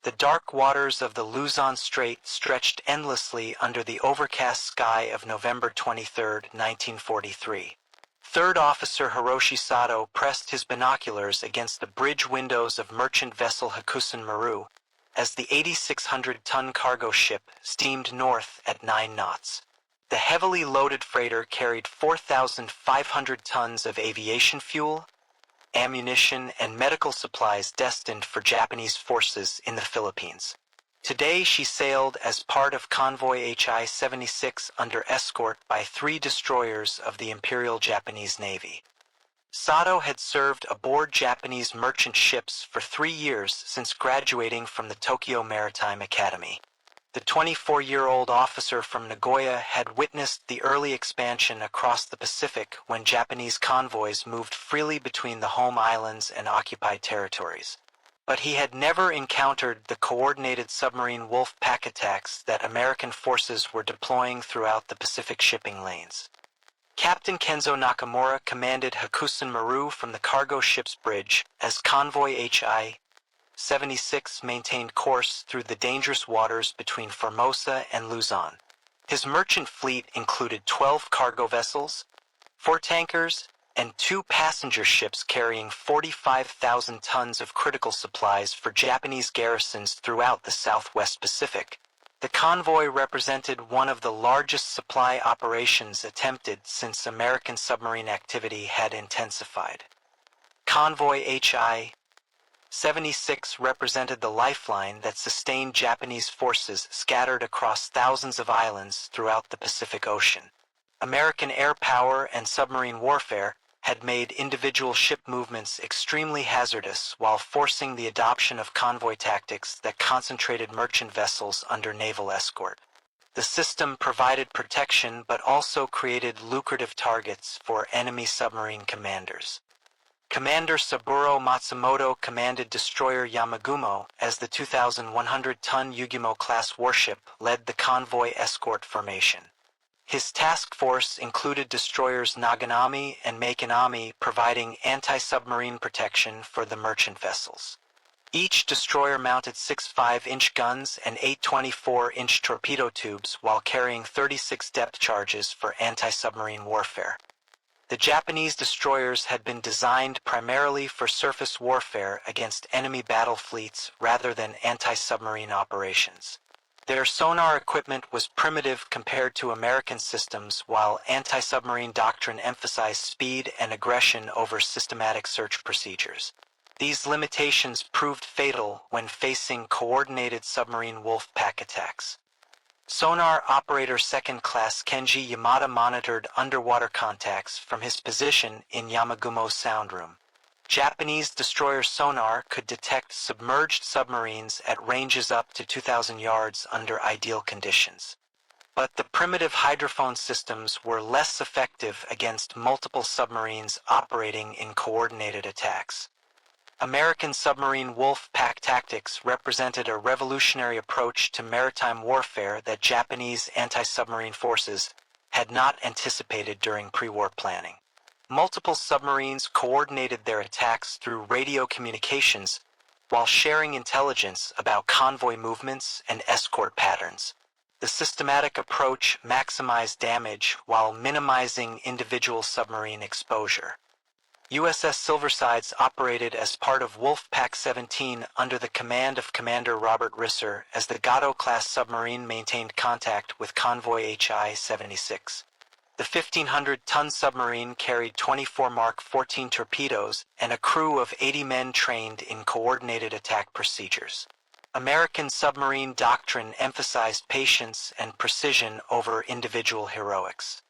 The dark waters of the Luzon Strait stretched endlessly under the overcast sky of November 23, 1943. Third Officer Hiroshi Sato pressed his binoculars against the bridge windows of merchant vessel Hakusan Maru as the 8,600-ton cargo ship steamed north at 9 knots. The heavily loaded freighter carried 4,500 tons of aviation fuel, ammunition, and medical supplies destined for Japanese forces in the Philippines. Today she sailed as part of Convoy HI-76 under escort by 3 destroyers of the Imperial Japanese Navy. Sato had served aboard Japanese merchant ships for 3 years since graduating from the Tokyo Maritime Academy. The 24-year-old officer from Nagoya had witnessed the early expansion across the Pacific when Japanese convoys moved freely between the home islands and occupied territories. But he had never encountered the coordinated submarine wolf pack attacks that American forces were deploying throughout the Pacific shipping lanes. Captain Kenzo Nakamura commanded Hakusan Maru from the cargo ship's bridge as Convoy HI-76 maintained course through the dangerous waters between Formosa and Luzon. His merchant fleet included 12 cargo vessels, 4 tankers, and 2 passenger ships carrying 45,000 tons of critical supplies for Japanese garrisons throughout the Southwest Pacific. The convoy represented one of the largest supply operations attempted since American submarine activity had intensified. Convoy HI-76 represented the lifeline that sustained Japanese forces scattered across thousands of islands throughout the Pacific Ocean. American air power and submarine warfare had made individual ship movements extremely hazardous while forcing the adoption of convoy tactics that concentrated merchant vessels under naval escort. The system provided protection but also created lucrative targets for enemy submarine commanders. Commander Saburo Matsumoto commanded destroyer Yamagumo as the 2,100-ton Yugimo-class warship led the convoy escort formation. His task force included destroyers Naganami and Makinami providing anti-submarine protection for the merchant vessels. Each destroyer mounted 6 5-inch guns and 8 24-inch torpedo tubes while carrying 36 depth charges for anti-submarine warfare. The Japanese destroyers had been designed primarily for surface warfare against enemy battle fleets rather than anti-submarine operations. Their sonar equipment was primitive compared to American systems, while anti-submarine doctrine emphasized speed and aggression over systematic search procedures. These limitations proved fatal when facing coordinated submarine wolf pack attacks. Sonar operator second class Kenji Yamada monitored underwater contacts from his position in Yamagumo's sound room. Japanese destroyer sonar could detect submerged submarines at ranges up to 2,000 yards under ideal conditions. But the primitive hydrophone systems were less effective against multiple submarines operating in coordinated attacks. American submarine wolf pack tactics represented a revolutionary approach to maritime warfare that Japanese anti-submarine forces had not anticipated during pre-war planning. Multiple submarines coordinated their attacks through radio communications while sharing intelligence about convoy movements and escort patterns. The systematic approach maximized damage while minimizing individual submarine exposure. USS Silversides operated as part of Wolf Pack 17 under the command of Commander Robert Risser as the Gato-class submarine maintained contact with Convoy HI-76. The 1,500-ton submarine carried 24 Mark 14 torpedoes and a crew of 80 men trained in coordinated attack procedures. American submarine doctrine emphasized patience and precision over individual heroics.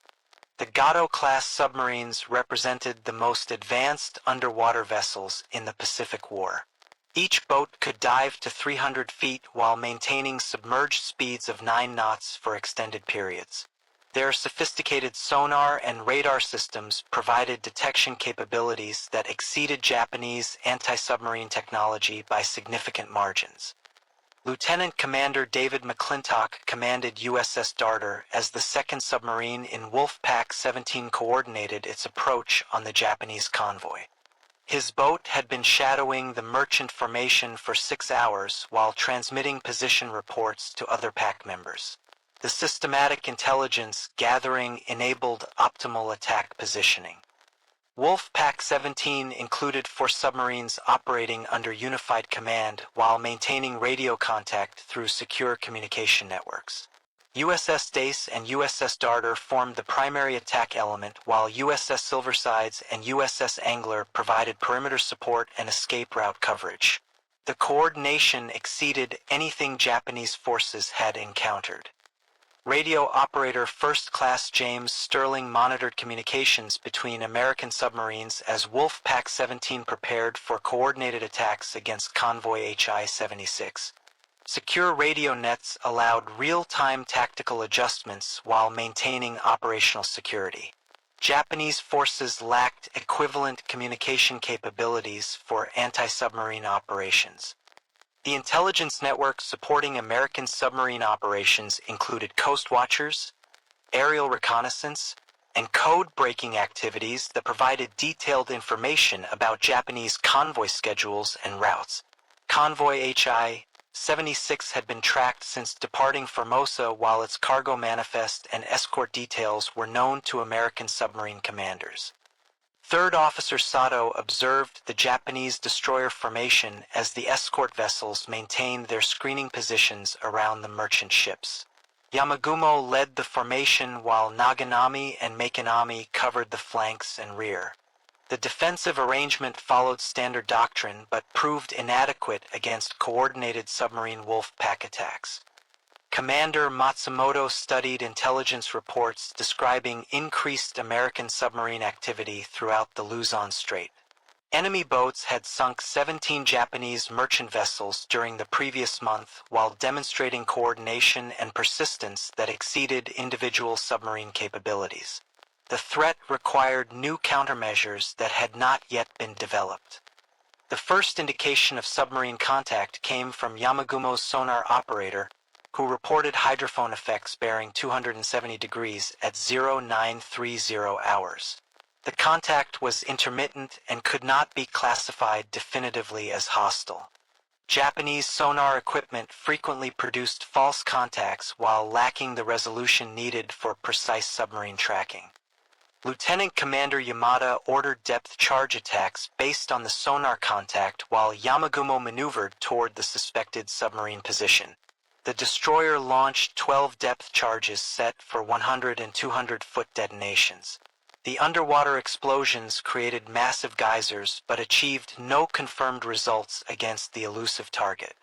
The Gato-class submarines represented the most advanced underwater vessels in the Pacific War. Each boat could dive to 300 feet while maintaining submerged speeds of 9 knots for extended periods. Their sophisticated sonar and radar systems provided detection capabilities that exceeded Japanese anti-submarine technology by significant margins. Lieutenant Commander David McClintock commanded USS Darter as the second submarine in Wolf Pack 17 coordinated its approach on the Japanese convoy. His boat had been shadowing the merchant formation for 6 hours while transmitting position reports to other pack members. The systematic intelligence gathering enabled optimal attack positioning. Wolf Pack 17 included 4 submarines operating under unified command while maintaining radio contact through secure communication networks. USS Dace and USS Darter formed the primary attack element, while USS Silversides and USS Angler provided perimeter support and escape route coverage. The coordination exceeded anything Japanese forces had encountered. Radio operator First Class James Sterling monitored communications between American submarines as Wolf Pack 17 prepared for coordinated attacks against Convoy HI-76. Secure radio nets allowed real-time tactical adjustments while maintaining operational security. Japanese forces lacked equivalent communication capabilities for anti-submarine operations. The intelligence network supporting American submarine operations included coast watchers, aerial reconnaissance, and code-breaking activities that provided detailed information about Japanese convoy schedules and routes. Convoy HI-76 had been tracked since departing Formosa, while its cargo manifest and escort details were known to American submarine commanders. Third Officer Sato observed the Japanese destroyer formation as the escort vessels maintained their screening positions around the merchant ships. Yamagumo led the formation while Naganami and Makinami covered the flanks and rear. The defensive arrangement followed standard doctrine but proved inadequate against coordinated submarine wolf pack attacks. Commander Matsumoto studied intelligence reports describing increased American submarine activity throughout the Luzon Strait. Enemy boats had sunk 17 Japanese merchant vessels during the previous month while demonstrating coordination and persistence that exceeded individual submarine capabilities. The threat required new countermeasures that had not yet been developed. The first indication of submarine contact came from Yamagumo's sonar operator, who reported hydrophone effects bearing 270 degrees at 0930 hours. The contact was intermittent and could not be classified definitively as hostile. Japanese sonar equipment frequently produced false contacts while lacking the resolution needed for precise submarine tracking. Lieutenant Commander Yamada ordered depth charge attacks based on the sonar contact while Yamagumo maneuvered toward the suspected submarine position. The destroyer launched 12 depth charges set for 100 and 200-foot detonations. The underwater explosions created massive geysers but achieved no confirmed results against the elusive target.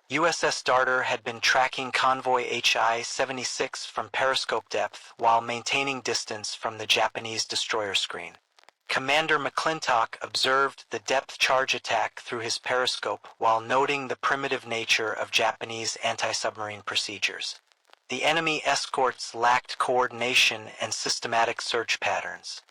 USS Darter had been tracking Convoy HI-76 from periscope depth while maintaining distance from the Japanese destroyer screen. Commander McClintock observed the depth charge attack through his periscope while noting the primitive nature of Japanese anti-submarine procedures. The enemy escorts lacked coordination and systematic search patterns.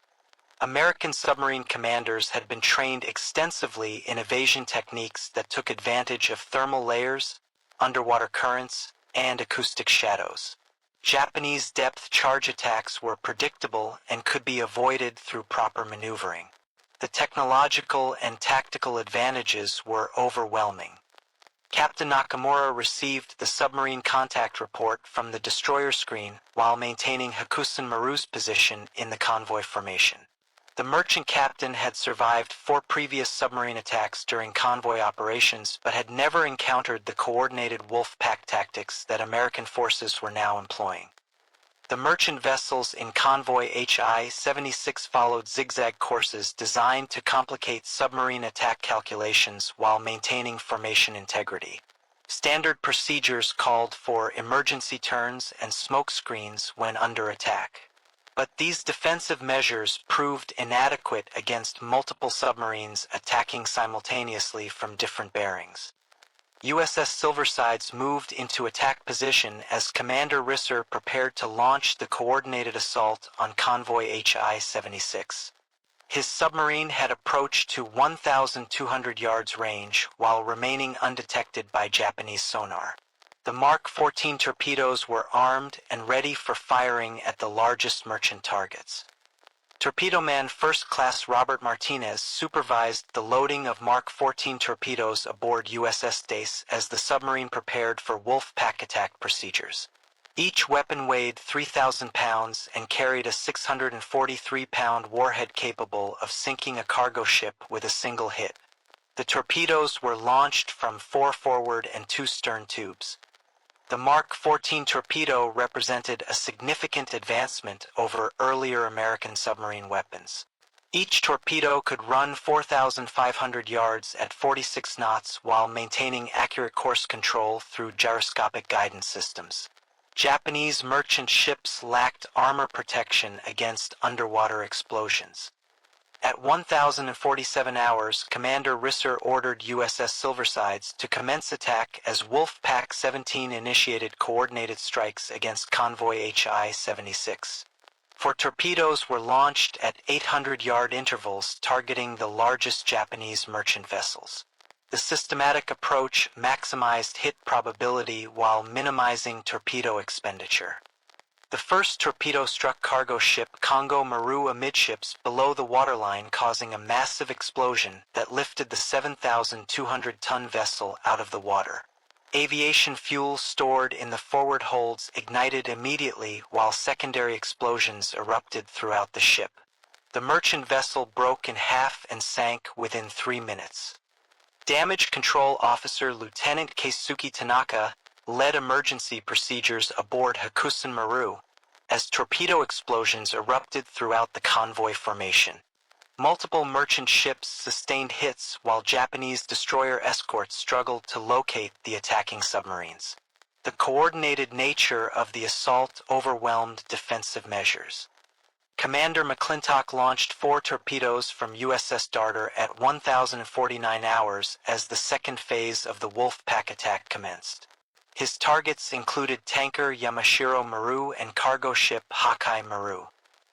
American submarine commanders had been trained extensively in evasion techniques that took advantage of thermal layers, underwater currents, and acoustic shadows. Japanese depth charge attacks were predictable and could be avoided through proper maneuvering. The technological and tactical advantages were overwhelming. Captain Nakamura received the submarine contact report from the destroyer screen while maintaining Hakusen Maru's position in the convoy formation. The merchant captain had survived 4 previous submarine attacks during convoy operations but had never encountered the coordinated wolf pack tactics that American forces were now employing. The merchant vessels in Convoy HI-76 followed zigzag courses designed to complicate submarine attack calculations while maintaining formation integrity. Standard procedures called for emergency turns and smoke screens when under attack. But these defensive measures proved inadequate against multiple submarines attacking simultaneously from different bearings. USS Silversides moved into attack position as Commander Risser prepared to launch the coordinated assault on Convoy HI-76. His submarine had approached to 1,200 yards range while remaining undetected by Japanese sonar. The Mark 14 torpedoes were armed and ready for firing at the largest merchant targets. Torpedo Man First Class Robert Martinez supervised the loading of Mark 14 torpedoes aboard USS Dace as the submarine prepared for wolf pack attack procedures. Each weapon weighed 3,000 pounds and carried a 643-pound warhead capable of sinking a cargo ship with a single hit. The torpedoes were launched from 4 forward and 2 stern tubes. The Mark 14 torpedo represented a significant advancement over earlier American submarine weapons. Each torpedo could run 4,500 yards at 46 knots while maintaining accurate course control through gyroscopic guidance systems. Japanese merchant ships lacked armor protection against underwater explosions. At 1,047 hours, Commander Risser ordered USS Silversides to commence attack as Wolf Pack 17 initiated coordinated strikes against Convoy HI-76. 4 torpedoes were launched at 800-yard intervals targeting the largest Japanese merchant vessels. The systematic approach maximized hit probability while minimizing torpedo expenditure. The first torpedo struck cargo ship Congo Maru amidships below the waterline, causing a massive explosion that lifted the 7,200-ton vessel out of the water. Aviation fuel stored in the forward holds ignited immediately while secondary explosions erupted throughout the ship. The merchant vessel broke in half and sank within 3 minutes. Damage Control Officer Lieutenant Keisuke Tanaka led emergency procedures aboard Hakusan Maru as torpedo explosions erupted throughout the convoy formation. Multiple merchant ships sustained hits while Japanese destroyer escorts struggled to locate the attacking submarines. The coordinated nature of the assault overwhelmed defensive measures. Commander McClintock launched 4 torpedoes from USS Darter at 1,049 hours as the second phase of the Wolf Pack attack commenced. His targets included tanker Yamashiro Maru and cargo ship Hakai Maru.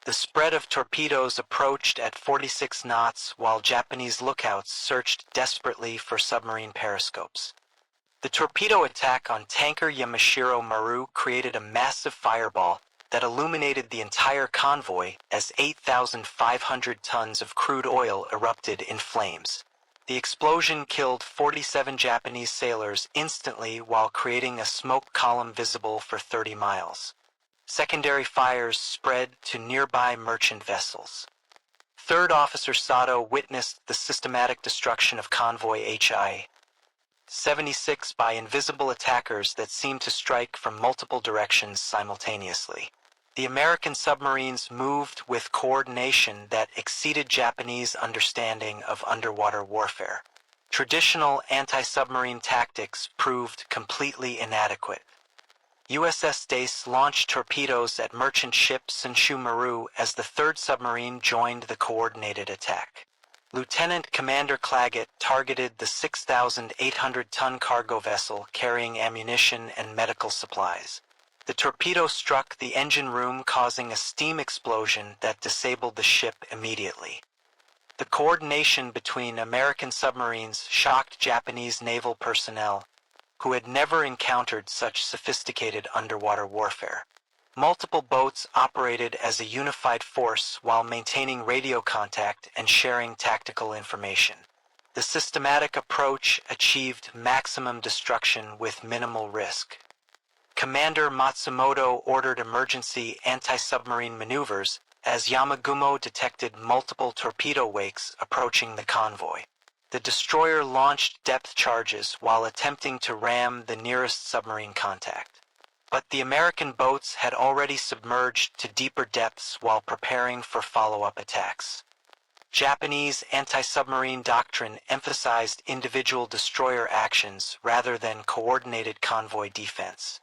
The spread of torpedoes approached at 46 knots while Japanese lookouts searched desperately for submarine periscopes. The torpedo attack on tanker Yamashiro Maru created a massive fireball that illuminated the entire convoy as 8,500 tons of crude oil erupted in flames. The explosion killed 47 Japanese sailors instantly while creating a smoke column visible for 30 miles. Secondary fires spread to nearby merchant vessels. Third Officer Sato witnessed the systematic destruction of convoy HI-76 by invisible attackers that seemed to strike from multiple directions simultaneously. The American submarines moved with coordination that exceeded Japanese understanding of underwater warfare. Traditional anti-submarine tactics proved completely inadequate. USS Dace launched torpedoes at merchant ship Senshu Maru as the third submarine joined the coordinated attack. Lieutenant Commander Claggett targeted the 6,800-ton cargo vessel carrying ammunition and medical supplies. The torpedo struck the engine room, causing a steam explosion that disabled the ship immediately. The coordination between American submarines shocked Japanese naval personnel, who had never encountered such sophisticated underwater warfare. Multiple boats operated as a unified force while maintaining radio contact and sharing tactical information. The systematic approach achieved maximum destruction with minimal risk. Commander Matsumoto ordered emergency anti-submarine maneuvers as Yamagumo detected multiple torpedo wakes approaching the convoy. The destroyer launched depth charges while attempting to ram the nearest submarine contact. But the American boats had already submerged to deeper depths while preparing for follow-up attacks. Japanese anti-submarine doctrine emphasized individual destroyer actions rather than coordinated convoy defense.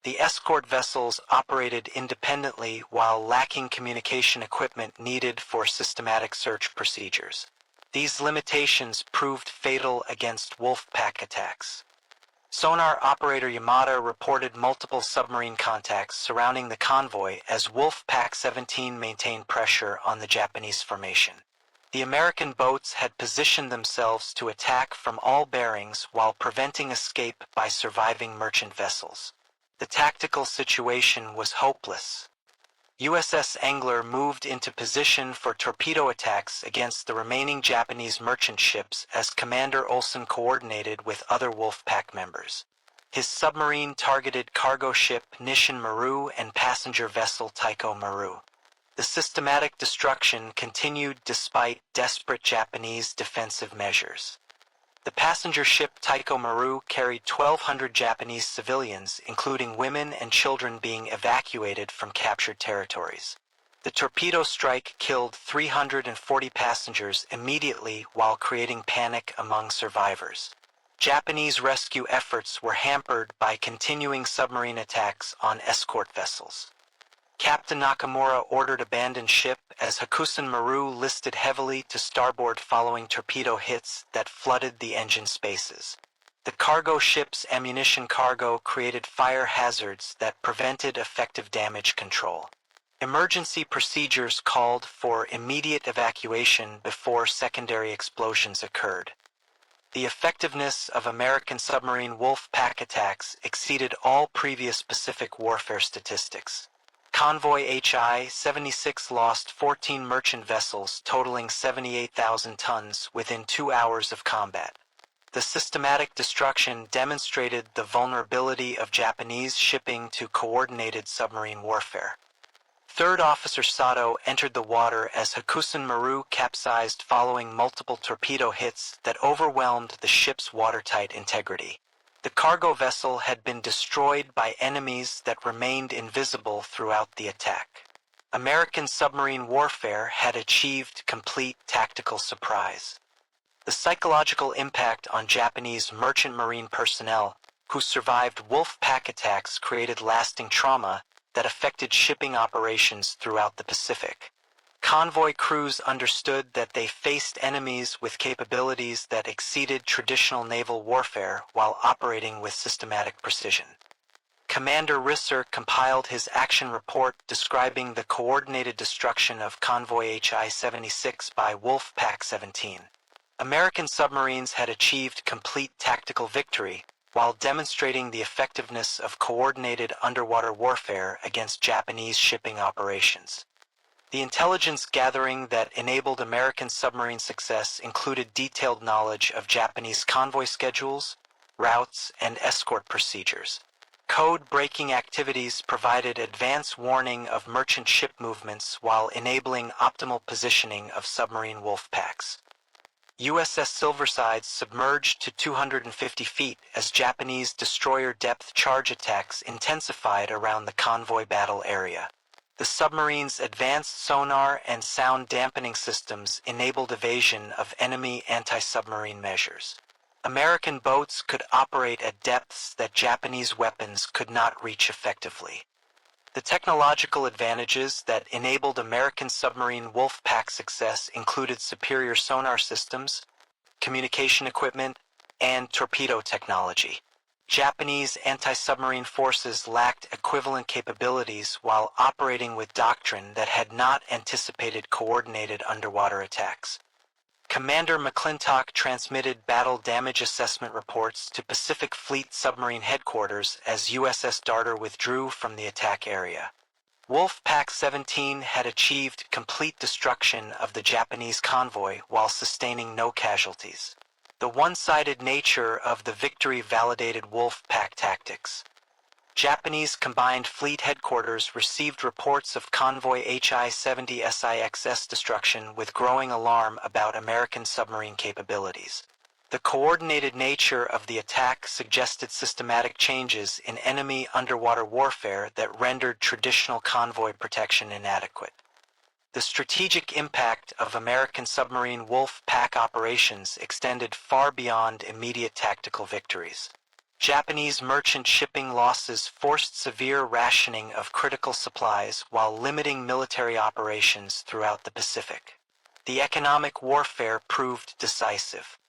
The escort vessels operated independently while lacking communication equipment needed for systematic search procedures. These limitations proved fatal against wolf pack attacks. Sonar operator Yamada reported multiple submarine contacts surrounding the convoy as Wolf Pack 17 maintained pressure on the Japanese formation. The American boats had positioned themselves to attack from all bearings while preventing escape by surviving merchant vessels. The tactical situation was hopeless. USS Angler moved into position for torpedo attacks against the remaining Japanese merchant ships as Commander Olsen coordinated with other Wolfpack members. His submarine targeted cargo ship Nishin Maru and passenger vessel Taiko Maru. The systematic destruction continued despite desperate Japanese defensive measures. The passenger ship Taiko Maru carried 1,200 Japanese civilians, including women and children being evacuated from captured territories. The torpedo strike killed 340 passengers immediately while creating panic among survivors. Japanese rescue efforts were hampered by continuing submarine attacks on escort vessels. Captain Nakamura ordered abandoned ship as Hakusen Maru listed heavily to starboard following torpedo hits that flooded the engine spaces. The cargo ship's ammunition cargo created fire hazards that prevented effective damage control. Emergency procedures called for immediate evacuation before secondary explosions occurred. The effectiveness of American submarine Wolfpack attacks exceeded all previous Pacific warfare statistics. Convoy HI-76 lost 14 merchant vessels totaling 78,000 tons within 2 hours of combat. The systematic destruction demonstrated the vulnerability of Japanese shipping to coordinated submarine warfare. Third Officer Sato entered the water as Hakusen Maru capsized following multiple torpedo hits that overwhelmed the ship's watertight integrity. The cargo vessel had been destroyed by enemies that remained invisible throughout the attack. American submarine warfare had achieved complete tactical surprise. The psychological impact on Japanese merchant marine personnel who survived Wolfpack attacks created lasting trauma that affected shipping operations throughout the Pacific. Convoy crews understood that they faced enemies with capabilities that exceeded traditional naval warfare while operating with systematic precision. Commander Risser compiled his action report describing the coordinated destruction of Convoy HI-76 by Wolfpack 17. American submarines had achieved complete tactical victory while demonstrating the effectiveness of coordinated underwater warfare against Japanese shipping operations. The intelligence gathering that enabled American submarine success included detailed knowledge of Japanese convoy schedules, routes, and escort procedures. Code-breaking activities provided advance warning of merchant ship movements while enabling optimal positioning of submarine wolfpacks. USS Silverside submerged to 250 feet as Japanese destroyer depth charge attacks intensified around the convoy battle area. The submarine's advanced sonar and sound dampening systems enabled evasion of enemy anti-submarine measures. American boats could operate at depths that Japanese weapons could not reach effectively. The technological advantages that enabled American submarine Wolfpack success included superior sonar systems, communication equipment, and torpedo technology. Japanese anti-submarine forces lacked equivalent capabilities while operating with doctrine that had not anticipated coordinated underwater attacks. Commander McClintock transmitted battle damage assessment reports to Pacific Fleet Submarine Headquarters as USS Darter withdrew from the attack area. Wolfpack 17 had achieved complete destruction of the Japanese convoy while sustaining no casualties. The one-sided nature of the victory validated Wolfpack tactics. Japanese Combined Fleet Headquarters received reports of Convoy HI-70 SIXS destruction with growing alarm about American submarine capabilities. The coordinated nature of the attack suggested systematic changes in enemy underwater warfare that rendered traditional convoy protection inadequate. The strategic impact of American submarine Wolfpack operations extended far beyond immediate tactical victories. Japanese merchant shipping losses forced severe rationing of critical supplies while limiting military operations throughout the Pacific. The economic warfare proved decisive.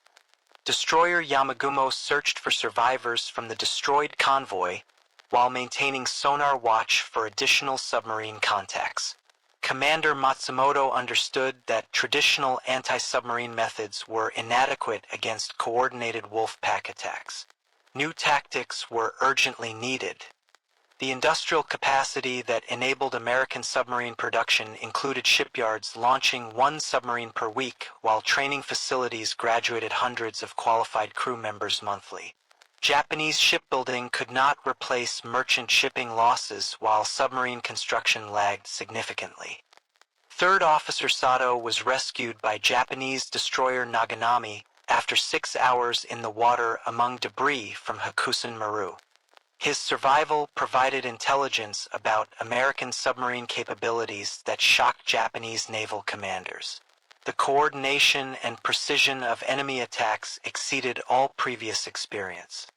Destroyer Yamagumo searched for survivors from the destroyed convoy while maintaining sonar watch for additional submarine contacts. Commander Matsumoto understood that traditional anti-submarine methods were inadequate against coordinated Wolfpack attacks. New tactics were urgently needed. The industrial capacity that enabled American submarine production included shipyards launching one submarine per week, while training facilities graduated hundreds of qualified crew members monthly. Japanese shipbuilding could not replace merchant shipping losses, while submarine construction lagged significantly. Third Officer Sato was rescued by Japanese destroyer Naganami after 6 hours in the water among debris from Hakusen Maru. His survival provided intelligence about American submarine capabilities that shocked Japanese naval commanders. The coordination and precision of enemy attacks exceeded all previous experience.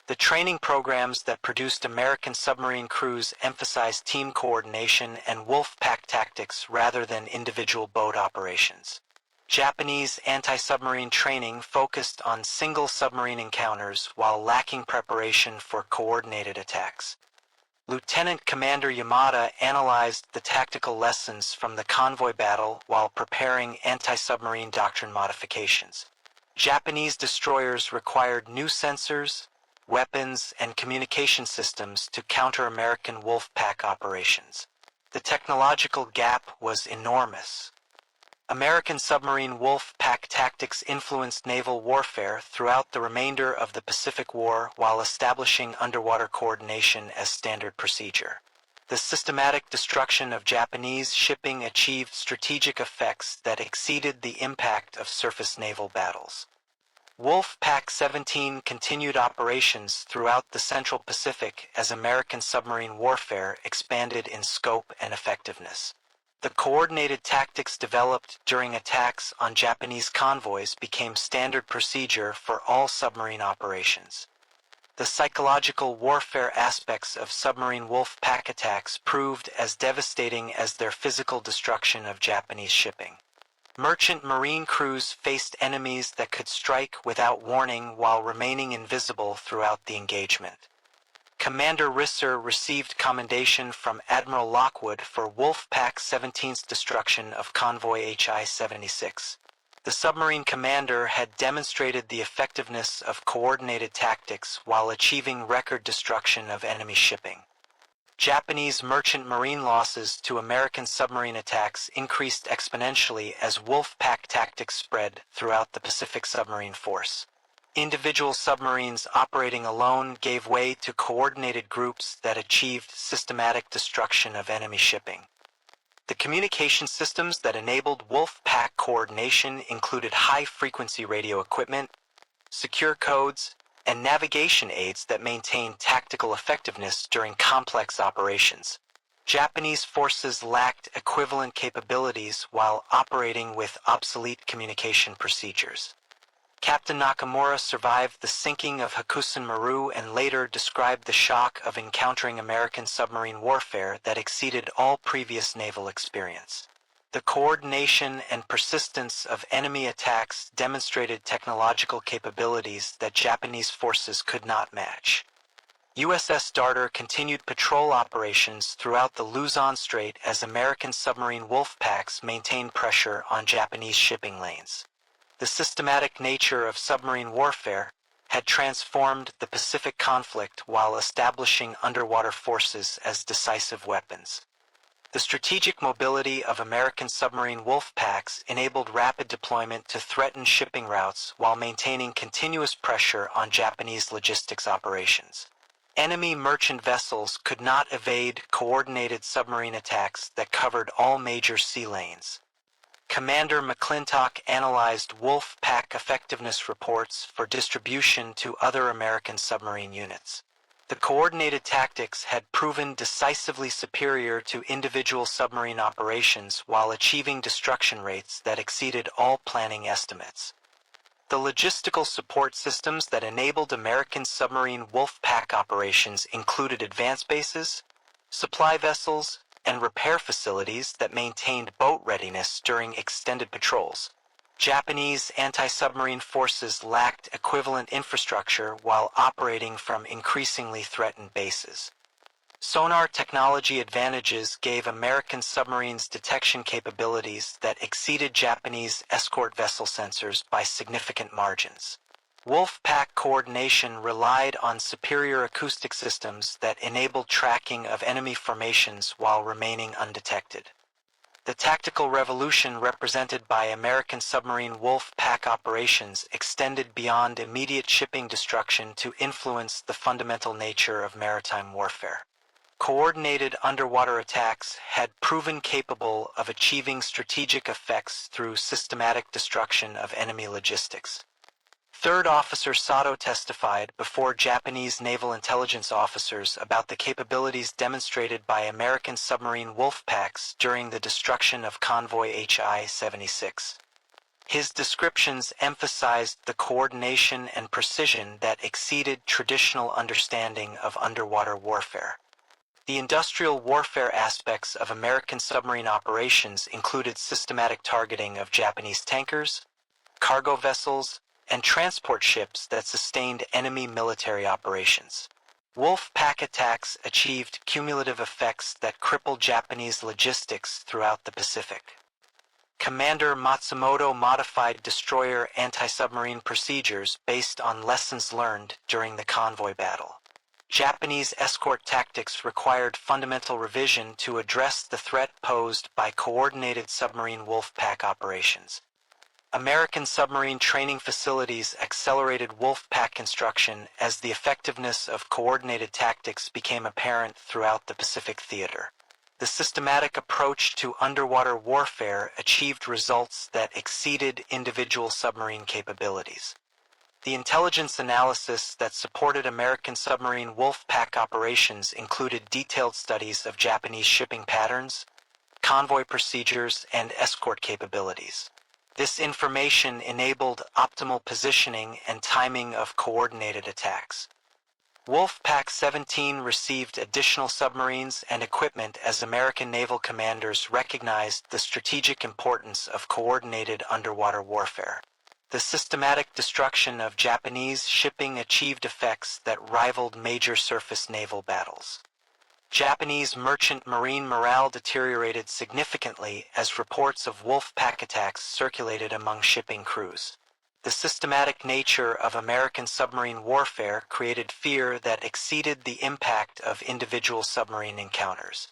The training programs that produced American submarine crews emphasized team coordination and wolf pack tactics rather than individual boat operations. Japanese anti-submarine training focused on single submarine encounters while lacking preparation for coordinated attacks. Lieutenant Commander Yamada analyzed the tactical lessons from the Convoy battle while preparing anti-submarine doctrine modifications. Japanese destroyers required new sensors, weapons, and communication systems to counter American wolf pack operations. The technological gap was enormous. American submarine wolf pack tactics influenced naval warfare throughout the remainder of the Pacific War while establishing underwater coordination as standard procedure. The systematic destruction of Japanese shipping achieved strategic effects that exceeded the impact of surface naval battles. Wolf Pack 17 continued operations throughout the Central Pacific as American submarine warfare expanded in scope and effectiveness. The coordinated tactics developed during attacks on Japanese convoys became standard procedure for all submarine operations. The psychological warfare aspects of submarine wolf pack attacks proved as devastating as their physical destruction of Japanese shipping. Merchant marine crews faced enemies that could strike without warning while remaining invisible throughout the engagement. Commander Risser received commendation from Admiral Lockwood for Wolf Pack 17's destruction of convoy HI-76. The submarine commander had demonstrated the effectiveness of coordinated tactics while achieving record destruction of enemy shipping. Japanese merchant marine losses to American submarine attacks increased exponentially as wolf pack tactics spread throughout the Pacific submarine force. Individual submarines operating alone gave way to coordinated groups that achieved systematic destruction of enemy shipping. The communication systems that enabled wolf pack coordination included high-frequency radio equipment, secure codes, and navigation aids that maintained tactical effectiveness during complex operations. Japanese forces lacked equivalent capabilities while operating with obsolete communication procedures. Captain Nakamura survived the sinking of Hakusen Maru and later described the shock of encountering American submarine warfare that exceeded all previous naval experience. The coordination and persistence of enemy attacks demonstrated technological capabilities that Japanese forces could not match. USS Darter continued patrol operations throughout the Luzon Strait as American submarine wolf packs maintained pressure on Japanese shipping lanes. The systematic nature of submarine warfare had transformed the Pacific conflict while establishing underwater forces as decisive weapons. The strategic mobility of American submarine wolf packs enabled rapid deployment to threaten shipping routes while maintaining continuous pressure on Japanese logistics operations. Enemy merchant vessels could not evade coordinated submarine attacks that covered all major sea lanes. Commander McClintock analyzed wolf pack effectiveness reports for distribution to other American submarine units. The coordinated tactics had proven decisively superior to individual submarine operations while achieving destruction rates that exceeded all planning estimates. The logistical support systems that enabled American submarine wolf pack operations included advance bases, supply vessels, and repair facilities that maintained boat readiness during extended patrols. Japanese anti-submarine forces lacked equivalent infrastructure while operating from increasingly threatened bases. Sonar technology advantages gave American submarines detection capabilities that exceeded Japanese escort vessel sensors by significant margins. Wolf pack coordination relied on superior acoustic systems that enabled tracking of enemy formations while remaining undetected. The tactical revolution represented by American submarine wolf pack operations extended beyond immediate shipping destruction to influence the fundamental nature of maritime warfare. Coordinated underwater attacks had proven capable of achieving strategic effects through systematic destruction of enemy logistics. Third Officer Sato testified before Japanese naval intelligence officers about the capabilities demonstrated by American submarine wolf packs during the destruction of Convoy HI-76. His descriptions emphasized the coordination and precision that exceeded traditional understanding of underwater warfare. The industrial warfare aspects of American submarine operations included systematic targeting of Japanese tankers, cargo vessels, and transport ships that sustained enemy military operations. Wolf pack attacks achieved cumulative effects that crippled Japanese logistics throughout the Pacific. Commander Matsumoto modified destroyer anti-submarine procedures based on lessons learned during the convoy battle. Japanese escort tactics required fundamental revision to address the threat posed by coordinated submarine wolf pack operations. American submarine training facilities accelerated wolf pack construction as the effectiveness of coordinated tactics became apparent throughout the Pacific theater. The systematic approach to underwater warfare achieved results that exceeded individual submarine capabilities. The intelligence analysis that supported American submarine wolf pack operations included detailed studies of Japanese shipping patterns, convoy procedures, and escort capabilities. This information enabled optimal positioning and timing of coordinated attacks. Wolf Pack 17 received additional submarines and equipment as American naval commanders recognized the strategic importance of coordinated underwater warfare. The systematic destruction of Japanese shipping achieved effects that rivaled major surface naval battles. Japanese merchant marine morale deteriorated significantly as reports of wolf pack attacks circulated among shipping crews. The systematic nature of American submarine warfare created fear that exceeded the impact of individual submarine encounters.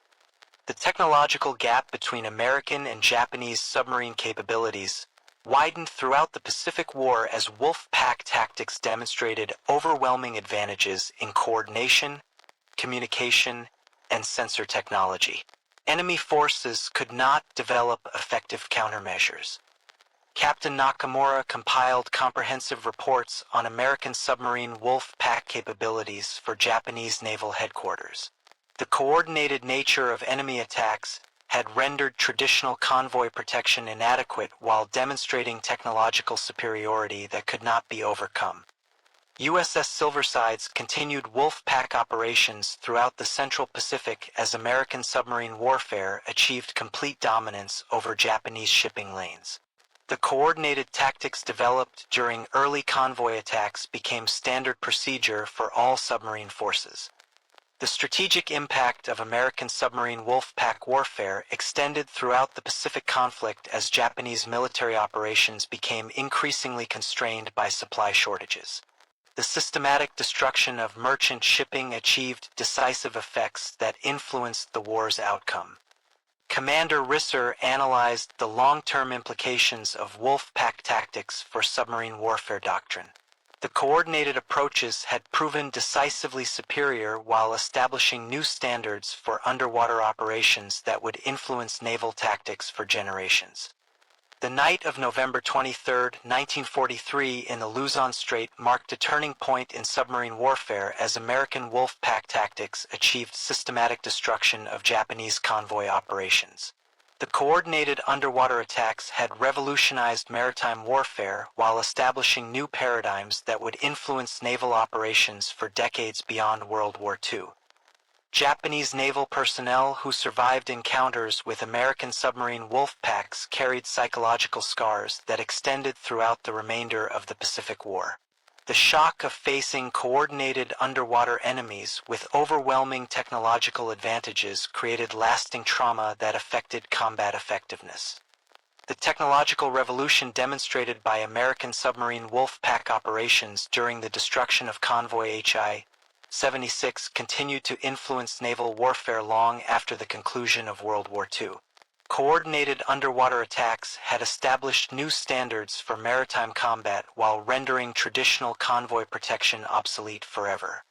The technological gap between American and Japanese submarine capabilities widened throughout the Pacific War as wolf pack tactics demonstrated overwhelming advantages in coordination, communication, and sensor technology. Enemy forces could not develop effective countermeasures. Captain Nakamura compiled comprehensive reports on American submarine wolf pack capabilities for Japanese naval headquarters. The coordinated nature of enemy attacks had rendered traditional convoy protection inadequate while demonstrating technological superiority that could not be overcome. USS Silversides continued wolf pack operations throughout the Central Pacific as American submarine warfare achieved complete dominance over Japanese shipping lanes. The coordinated tactics developed during early convoy attacks became standard procedure for all submarine forces. The strategic impact of American submarine wolf pack warfare extended throughout the Pacific conflict as Japanese military operations became increasingly constrained by supply shortages. The systematic destruction of merchant shipping achieved decisive effects that influenced the war's outcome. Commander Risser analyzed the long-term implications of wolf pack tactics for submarine warfare doctrine. The coordinated approaches had proven decisively superior while establishing new standards for underwater operations that would influence naval tactics for generations. The night of November 23, 1943 in the Luzon Strait marked a turning point in submarine warfare as American wolf pack tactics achieved systematic destruction of Japanese convoy operations. The coordinated underwater attacks had revolutionized maritime warfare while establishing new paradigms that would influence naval operations for decades beyond World War II. Japanese naval personnel who survived encounters with American submarine wolf packs carried psychological scars that extended throughout the remainder of the Pacific War. The shock of facing coordinated underwater enemies with overwhelming technological advantages created lasting trauma that affected combat effectiveness. The technological revolution demonstrated by American submarine Wolfpack operations during the destruction of Convoy HI-76 continued to influence naval warfare long after the conclusion of World War II. Coordinated underwater attacks had established new standards for maritime combat while rendering traditional convoy protection obsolete forever.